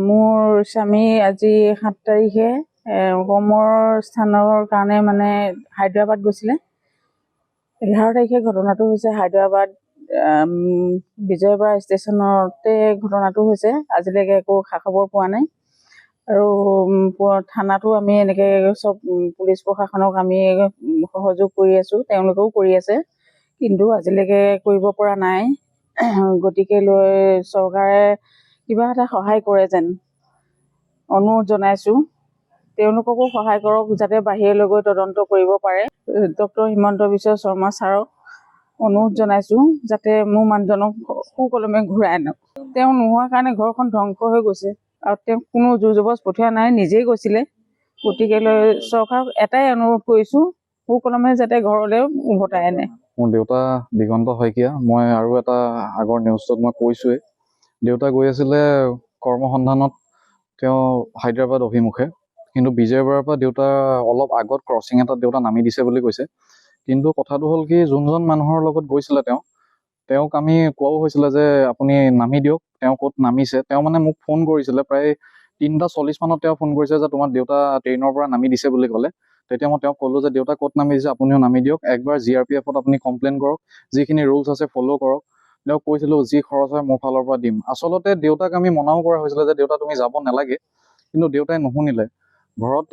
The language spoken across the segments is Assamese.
মোৰ স্বামী আজি 7 তাৰিখে কৰ্মৰ স্থানৰ কাৰণে মানে হায়দৰাবাদ গৈছিলে। 11 তাৰিখে ঘটনাটো হৈছে হায়দৰাবাদ বিজয়বাড়া ষ্টেচনতে ঘটনাটো হৈছে। আজিলৈকে একো খা খবৰ পোৱা নাই আৰু থানাতো আমি এনেকৈ চব পুলিচ প্ৰশাসনক আমি সহযোগ কৰি আছোঁ, তেওঁলোকেও কৰি আছে, কিন্তু আজিলৈকে কৰিব পৰা নাই। গতিকে লৈ চৰকাৰে কিবা এটা সহায় কৰে যেন অনুৰোধ জনাইছোঁ। তেওঁলোককো সহায় কৰক যাতে বাহিৰলৈ গৈ তদন্ত কৰিব পাৰে। ডক্টৰ হিমন্ত বিশ্ব শৰ্মা ছাৰক অনুৰোধ জনাইছোঁ যাতে মোৰ মানুহজনক সুকলমে ঘূৰাই আনক। তেওঁ নোহোৱাৰ কাৰণে ঘৰখন ধ্বংস হৈ গৈছে আৰু তেওঁ কোনো জোৰ জবজ পঠিওৱা নাই, নিজেই গৈছিলে। গতিকে লৈ চৰকাৰক এটাই অনুৰোধ কৰিছোঁ, সুকলমে যাতে ঘৰলৈ উভতাই আনে। মোৰ দেউতা দিগন্ত শইকীয়া। মই আৰু এটা আগৰ নিউজত মই কৈছোঁৱেই, দেউতা গৈ আছিলে কৰ্মসন্ধানত, তেওঁ হায়দৰাবাদ অভিমুখে, কিন্তু বিজয়বাড়াৰ পৰা দেউতা অলপ আগত ক্ৰচিং এটাত দেউতা নামি দিছে বুলি কৈছে। কিন্তু কথাটো হ'ল কি, যোনজন মানুহৰ লগত গৈছিলে তেওঁক আমি কোৱাও হৈছিলে যে আপুনি নামি দিয়ক, তেওঁ ক'ত নামিছে। তেওঁ মানে মোক ফোন কৰিছিলে প্ৰায় 3:40 মানত তেওঁ ফোন কৰিছে যে তোমাৰ দেউতা ট্ৰেইনৰ পৰা নামি দিছে বুলি ক'লে। তেতিয়া মই তেওঁক ক'লোঁ যে দেউতা ক'ত নামি দিছে, আপুনিও নামি দিয়ক, একবাৰ GRPFত আপুনি কমপ্লেইন কৰক, যিখিনি ৰুলছ আছে ফ'ল' কৰক। তেওঁক কৈছিলোঁ যি খৰচ হয় মোৰ ফালৰ পৰা দিম। আচলতে দেউতাক আমি মনাও কৰা হৈছিলে যে দেউতা তুমি যাব নালাগে, কিন্তু দেউতাই নুশুনিলে। ঘৰত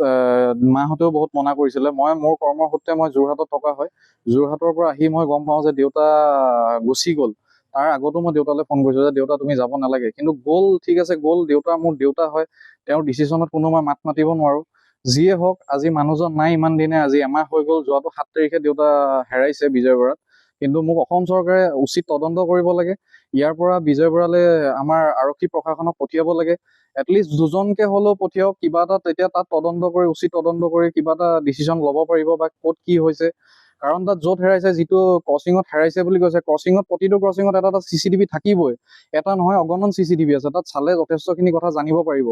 মাহঁতেও বহুত মনা কৰিছিলে। মোৰ কৰ্মসূত্ৰে মই যোৰহাটত থকা হয়, যোৰহাটৰ পৰা আহি মই গম পাওঁ যে দেউতা গুচি গ'ল। তাৰ আগতো মই দেউতালৈ ফোন কৰিছোঁ যে দেউতা তুমি যাব নালাগে, কিন্তু গ'ল, ঠিক আছে গ'ল, দেউতা মোৰ দেউতা হয়, তেওঁৰ ডিচিশ্যনত কোনো মই মাত মাতিব নোৱাৰোঁ। যিয়ে হওক, আজি মানুহজন নাই ইমান দিনে, আজি এমাহ হৈ গ'ল। যোৱাটো 7 তাৰিখে দেউতা হেৰাইছে বিজয়বাড়াত। কিন্তু মোক অসম চৰকাৰে উচিত তদন্ত কৰিব লাগে। ইয়াৰ পৰা বিজয়বাড়ালৈ আমাৰ আৰক্ষী প্ৰশাসনক পঠিয়াব লাগে। এটলিষ্ট দুজনকে হ'লেও পঠিয়াওক, কিবা এটা তেতিয়া তাত তদন্ত কৰি, উচিত তদন্ত কৰি কিবা এটা ডিচিশ্যন ল'ব পাৰিব বা ক'ত কি হৈছে। কাৰণ তাত য'ত হেৰাইছে, যিটো ক্ৰচিঙত হেৰাইছে বুলি কৈছে, প্ৰতিটো ক্ৰচিঙত এটা CCTV থাকিবই। এটা নহয়, অগণন CCTV আছে, তাত চালে যথেষ্টখিনি কথা জানিব পাৰিব।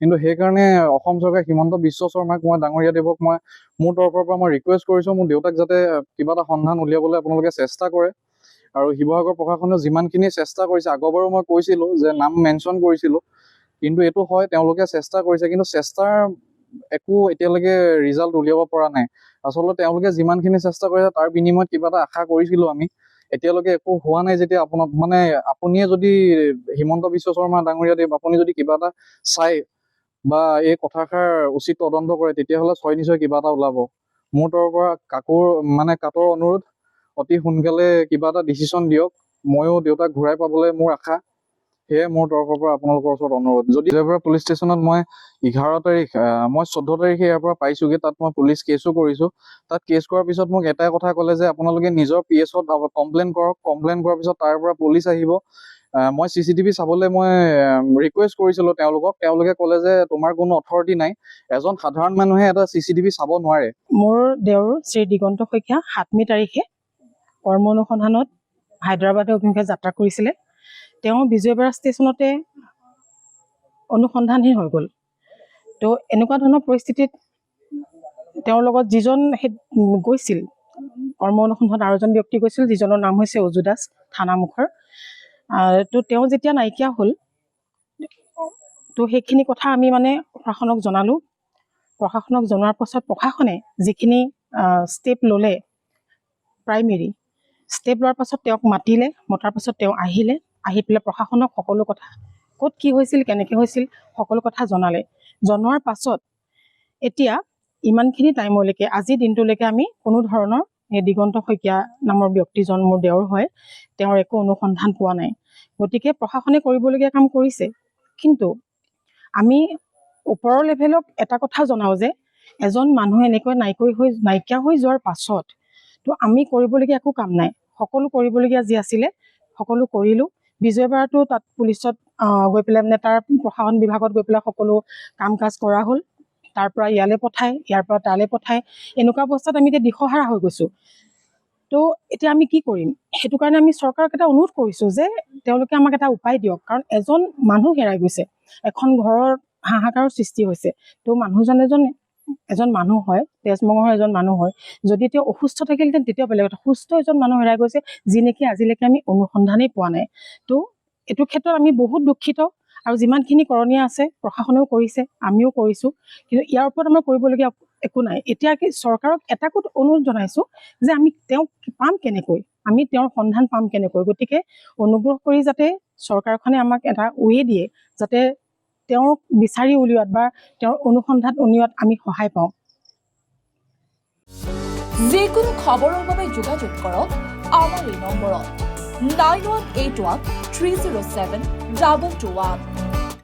কিন্তু সেইকাৰণে অসম চৰকাৰে হিমন্ত বিশ্ব শৰ্মাক, মই ডাঙৰীয়াদেৱক মই মোৰ তৰফৰ পৰা মই ৰিকুৱেষ্ট কৰিছোঁ, মোৰ দেউতাক যাতে কিবা এটা সন্ধান উলিয়াবলৈ আপোনালোকে চেষ্টা কৰে। আৰু শিৱসাগৰ প্ৰশাসনেও যিমানখিনি চেষ্টা কৰিছে, আগৰবাৰো মই কৈছিলোঁ যে নাম মেনশ্যন কৰিছিলোঁ, কিন্তু এইটো হয় তেওঁলোকে চেষ্টা কৰিছে, কিন্তু চেষ্টাৰ একো এতিয়ালৈকে ৰিজাল্ট উলিয়াব পৰা নাই। আচলতে তেওঁলোকে যিমানখিনি চেষ্টা কৰিছে তাৰ বিনিময়ত কিবা এটা আশা কৰিছিলোঁ আমি। এতিয়ালৈকে একো হোৱা নাই। যেতিয়া আপুনিয়ে যদি হিমন্ত বিশ্ব শৰ্মা ডাঙৰীয়াদেৱ, আপুনি যদি কিবা এটা চাই বা এই কথাষাৰ উচিত তদন্ত কৰে, তেতিয়াহ'লে নিশ্চয় কিবা এটা ওলাব। মোৰ তৰফৰ পৰা কাতৰ অনুৰোধ, অতি সোনকালে কিবা এটা ডিচিশ্যন দিয়ক। ময়ো দেউতাক ঘূৰাই পাবলৈ মোৰ আশা। সেয়ে মোৰ তৰফৰ পৰা আপোনালোকৰ ওচৰত অনুৰোধ। যদি বিজয়বাড়া পুলিচ ষ্টেচনত মই 11 তাৰিখ, মই 14 তাৰিখে ইয়াৰ পৰা পাইছোঁগৈ। তাত মই পুলিচ কেছো কৰিছোঁ। তাত কেছ কৰাৰ পিছত মোক এটাই কথা ক'লে যে আপোনালোকে নিজৰ PSত কমপ্লেইন কৰক। কমপ্লেইন কৰাৰ পিছত তাৰ পৰা পুলিচ আহিব। মই CCTV চাবলৈ মই ৰিকুৱেষ্ট কৰিছিলোঁ তেওঁলোকক। তেওঁলোকে ক'লে যে তোমাৰ কোনো অথৰিটি নাই, এজন সাধাৰণ মানুহে এটা CCTV চাব নোৱাৰে। মোৰ দেউৰ শ্ৰী দিগন্ত শইকীয়া 7 তাৰিখে কৰ্ম অনুসন্ধানত হায়দৰাবাদ অভিমুখে যাত্ৰা কৰিছিলে। তেওঁ বিজয়বাড়া ষ্টেচনতে অনুসন্ধানহীন হৈ গ'ল। তো এনেকুৱা ধৰণৰ পৰিস্থিতিত তেওঁৰ লগত যিজন গৈছিল কৰ্ম অনুসন্ধানত, আৰু এজন ব্যক্তি গৈছিল যিজনৰ নাম হৈছে অজু দাস, থানামুখৰ। তো তেওঁ যেতিয়া নাইকিয়া হ'ল, তো সেইখিনি কথা আমি প্ৰশাসনক জনালোঁ। প্ৰশাসনক জনোৱাৰ পাছত প্ৰশাসনে যিখিনি ষ্টেপ ল'লে, প্ৰাইমেৰী ষ্টেপ লোৱাৰ পাছত তেওঁক মতাৰ পাছত তেওঁ আহি পেলাই প্ৰশাসনক সকলো কথা, ক'ত কি হৈছিল, কেনেকৈ হৈছিল, সকলো কথা জনালে। জনোৱাৰ পাছত এতিয়া ইমানখিনি টাইমলৈকে, আজিৰ দিনটোলৈকে আমি কোনো ধৰণৰ এই দিগন্ত শইকীয়া নামৰ ব্যক্তিজন মোৰ দেওৰ হয়, তেওঁৰ একো অনুসন্ধান পোৱা নাই। গতিকে প্ৰশাসনে কৰিবলগীয়া কাম কৰিছে, কিন্তু আমি ওপৰৰ লেভেলক এটা কথা জনাওঁ যে এজন মানুহ এনেকৈ নাইকিয়া হৈ যোৱাৰ পাছত তো আমি কৰিবলগীয়া একো কাম নাই। সকলো কৰিবলগীয়া যি আছিলে সকলো কৰিলোঁ। বিজয়বাড়াতো তাত পুলিচত গৈ পেলাই তাৰ প্ৰশাসন বিভাগত গৈ পেলাই সকলো কাম কাজ কৰা হ'ল। তাৰ পৰা ইয়ালৈ পঠায়, ইয়াৰ পৰা তালৈ পঠায়। এনেকুৱা অৱস্থাত আমি এতিয়া দিশহাৰা হৈ গৈছোঁ। তো এতিয়া আমি কি কৰিম? সেইটো কাৰণে আমি চৰকাৰক এটা অনুৰোধ কৰিছোঁ যে তেওঁলোকে আমাক এটা উপায় দিয়ক। কাৰণ এজন মানুহ হেৰাই গৈছে, এখন ঘৰৰ হাহাকাৰৰ সৃষ্টি হৈছে। তো মানুহজন এজন মানুহ হয়, তেজমঙৰ এজন মানুহ হয়। যদি তেওঁ অসুস্থ থাকিলহেঁতেন তেতিয়া বেলেগ কথা। সুস্থ এজন মানুহ হেৰাই গৈছে, যি নেকি আজিলৈকে আমি অনুসন্ধানেই পোৱা নাই। তো এইটো ক্ষেত্ৰত আমি বহুত দুখিত। আৰু যিমানখিনি কৰণীয় আছে প্ৰশাসনেও কৰিছে, আমিও কৰিছোঁ, কিন্তু ইয়াৰ ওপৰত আমাৰ কৰিবলগীয়া একো নাই। এতিয়া কি চৰকাৰক এটা অনুৰোধ জনাইছোঁ যে আমি তেওঁক পাম কেনেকৈ, আমি তেওঁৰ সন্ধান পাম কেনেকৈ। গতিকে অনুগ্ৰহ কৰি যাতে চৰকাৰখনে আমাক এটা ৱে দিয়ে, যাতে তেওঁক বিচাৰি উলিওৱাত বা তেওঁৰ অনুসন্ধান উলিওৱাত আমি সহায় পাওঁ। যিকোনো খবৰৰ বাবে যোগাযোগ কৰক আমাৰ এই নম্বৰত 9181 307 2221।